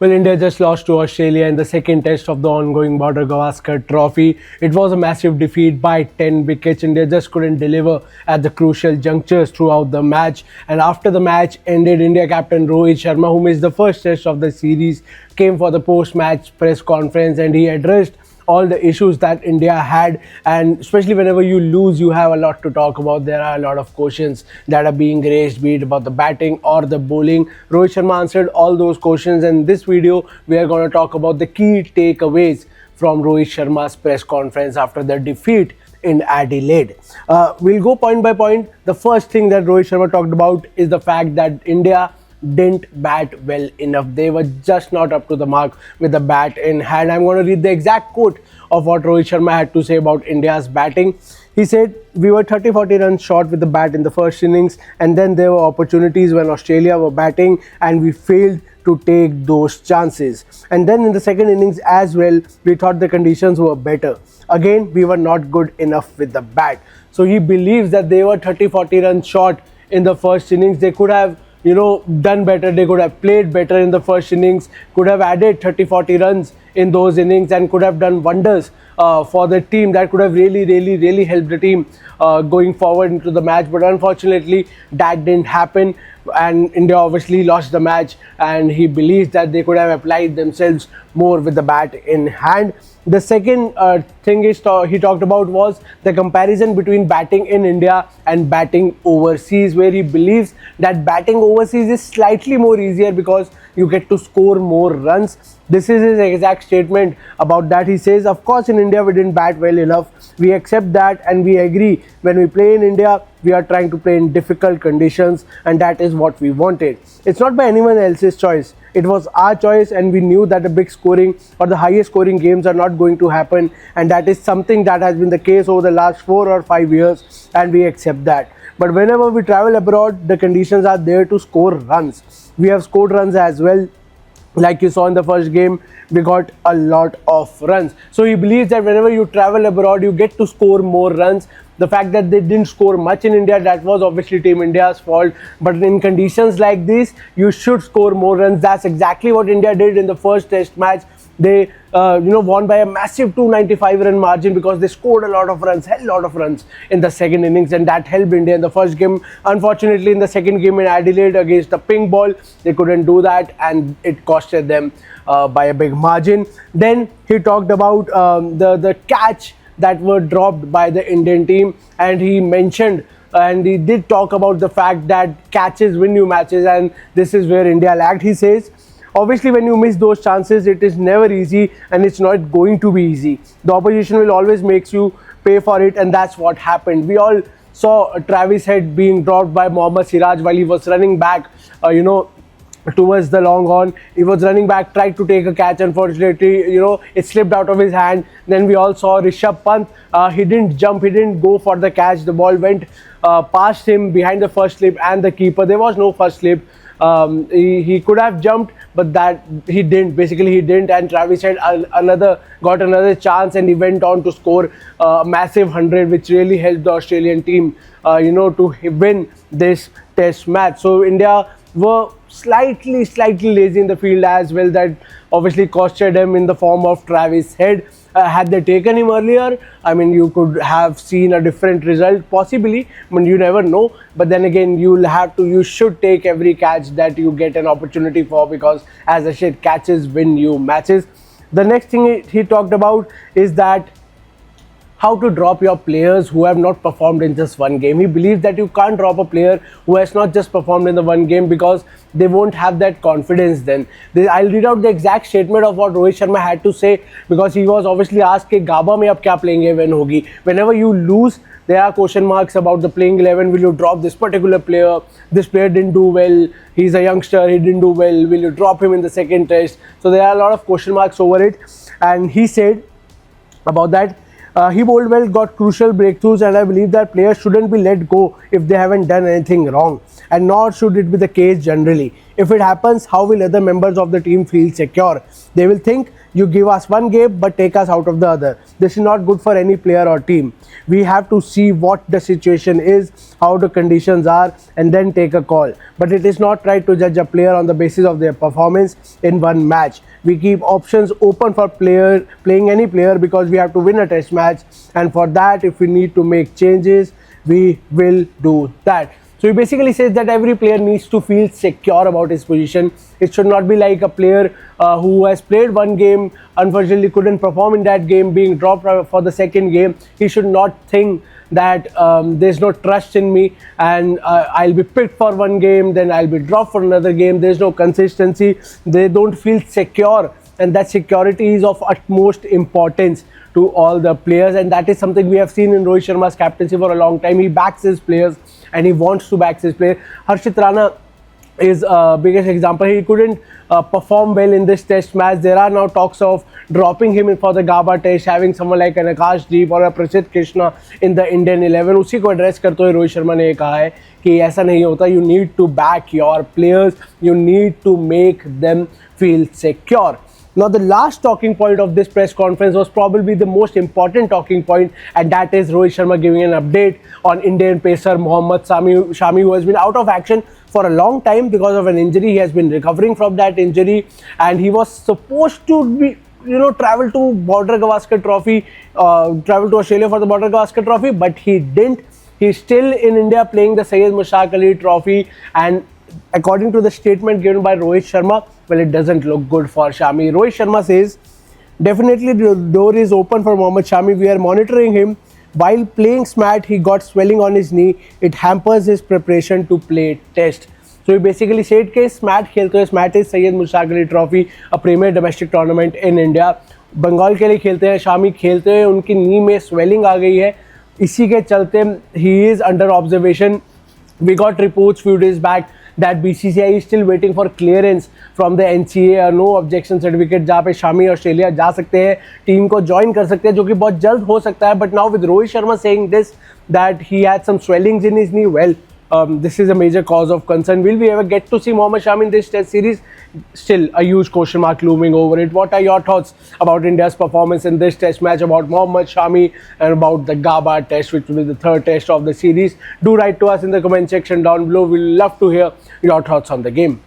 Well, India just lost to Australia in the second test of the ongoing Border Gavaskar Trophy. It was a massive defeat by 10 wickets. India just couldn't deliver at the crucial junctures throughout the match. And after the match ended, India captain Rohit Sharma, who missed the first test of the series, came for the post-match press conference and he addressed all the issues that India had, and especially whenever you lose, you have a lot to talk about. There are a lot of questions that are being raised, be it about the batting or the bowling. Rohit Sharma answered all those questions. In this video, we are going to talk about the key takeaways from Rohit Sharma's press conference after the defeat in Adelaide. We'll go point by point. The first thing that Rohit Sharma talked about is the fact that India didn't bat well enough. They were just not up to the mark with the bat in hand. I'm going to read the exact quote of what Rohit Sharma had to say about India's batting. He said, "We were 30-40 runs short with the bat in the first innings, and then there were opportunities when Australia were batting and we failed to take those chances. And then in the second innings as well, we thought the conditions were better. Again, we were not good enough with the bat." So he believes that they were 30-40 runs short in the first innings. They could have done better. They could have played better in the first innings, could have added 30-40 runs in those innings and could have done wonders for the team. That could have really helped the team going forward into the match. But unfortunately, that didn't happen and India obviously lost the match, and he believes that they could have applied themselves more with the bat in hand. The second thing he talked about was the comparison between batting in India and batting overseas, where he believes that batting overseas is slightly more easier because you get to score more runs. This is his exact statement about that. He says, "Of course, in India we didn't bat well enough. We accept that and we agree. When we play in India, we are trying to play in difficult conditions, and that is what we wanted. It's not by anyone else's choice. It was our choice, and we knew that the big scoring or the highest scoring games are not going to happen, and that is something that has been the case over the last 4 or 5 years, and we accept that. But whenever we travel abroad, the conditions are there to score runs. We have scored runs as well. Like you saw in the first game, we got a lot of runs." So he believes that whenever you travel abroad, you get to score more runs. The fact that they didn't score much in India, that was obviously Team India's fault. But in conditions like this, you should score more runs. That's exactly what India did in the first test match. They won by a massive 295 run margin because they scored a lot of runs, hell lot of runs in the second innings, and that helped India in the first game. Unfortunately, in the second game in Adelaide against the pink ball, they couldn't do that and it costed them by a big margin. Then he talked about the catch that were dropped by the Indian team, and he mentioned and he did talk about the fact that catches win you matches, and this is where India lagged. He says, "Obviously, when you miss those chances, it is never easy and it's not going to be easy. The opposition will always make you pay for it, and that's what happened." We all saw Travis Head being dropped by Mohammad Siraj while he was running back, towards the long on. He was running back, tried to take a catch. Unfortunately, it slipped out of his hand. Then we all saw Rishabh Pant. He didn't jump, he didn't go for the catch. The ball went past him behind the first slip and the keeper. There was no first slip. He could have jumped, but that he didn't. Basically, he didn't. And Travis had got another chance, and he went on to score a massive 100, which really helped the Australian team, to win this test match. So India were slightly lazy in the field as well. That obviously costed them in the form of Travis Head. Had they taken him earlier, I mean, you could have seen a different result possibly. I mean, you never know. But then again, you should take every catch that you get an opportunity for, because as I said, catches win you matches. The next thing he talked about is that how to drop your players who have not performed in just one game. He believes that you can't drop a player who has not just performed in the one game, because they won't have that confidence then. I'll read out the exact statement of what Rohit Sharma had to say, because he was obviously asked कि गाबा में अब क्या playing 11 होगी. Whenever you lose, there are question marks about the playing 11. Will you drop this particular player? This player didn't do well. He's a youngster. He didn't do well. Will you drop him in the second test? So there are a lot of question marks over it. And he said about that, He bowled well, got crucial breakthroughs, and I believe that players shouldn't be let go if they haven't done anything wrong, and nor should it be the case generally. If it happens, how will other members of the team feel secure? They will think, you give us one game but take us out of the other. This is not good for any player or team. We have to see what the situation is, how the conditions are, and then take a call. But it is not right to judge a player on the basis of their performance in one match. We keep options open for playing any player because we have to win a test match, and for that, if we need to make changes, we will do that. So he basically says that every player needs to feel secure about his position. It should not be like a player who has played one game, unfortunately couldn't perform in that game, being dropped for the second game. He should not think that there's no trust in me, and I'll be picked for one game, then I'll be dropped for another game. There's no consistency. They don't feel secure, and that security is of utmost importance to all the players, and that is something we have seen in Rohit Sharma's captaincy for a long time. He backs his players and he wants to back his players. Harshit Rana is biggest example. He couldn't perform well in this test match. There are now talks of dropping him in for the Gaba test, having someone like an Akashdeep or a Prasidh Krishna in the Indian 11. उसी को address करते हुए रोहित शर्मा ने ये कहा है कि ऐसा नहीं होता. You need to back your players. You need to make them feel secure. Now, the last talking point of this press conference was probably the most important talking point, and that is Rohit Sharma giving an update on Indian pacer Mohammad Shami, who has been out of action for a long time because of an injury. He has been recovering from that injury, and he was supposed to be, travel to Border Gavaskar Trophy, travel to Australia for the Border Gavaskar Trophy, but he didn't. He's still in India playing the Syed Mushtaq Ali Trophy, and according to the statement given by Rohit Sharma, well, it doesn't look good for Shami. Rohit Sharma says, definitely the door is open for Mohammad Shami. We are monitoring him. While playing SMAT, he got swelling on his knee. It hampers his preparation to play test. So he basically said कि SMAT खेलते हैं. SMAT is Syed Mushtaq Ali Trophy, a premier domestic tournament in India. Bengal के लिए खेलते हैं. शामी खेलते हैं, उनकी नी में swelling आ गई है. इसी के चलते he is under observation. We got reports few days back that BCCI is still waiting for clearance from the NCA, no objection certificate, जहाँ पे शामी ऑस्ट्रेलिया जा सकते हैं, टीम को ज्वाइन कर सकते हैं, जो कि बहुत जल्द हो सकता है. But now with Rohit Sharma saying this that he had some swellings in his knee, well, this is a major cause of concern. Will we ever get to see Mohammad Shami in this test series? Still a huge question mark looming over it. What are your thoughts about India's performance in this test match, about Mohammad Shami, and about the Gaba test, which will be the third test of the series? Do write to us in the comment section down below. We'll love to hear your thoughts on the game.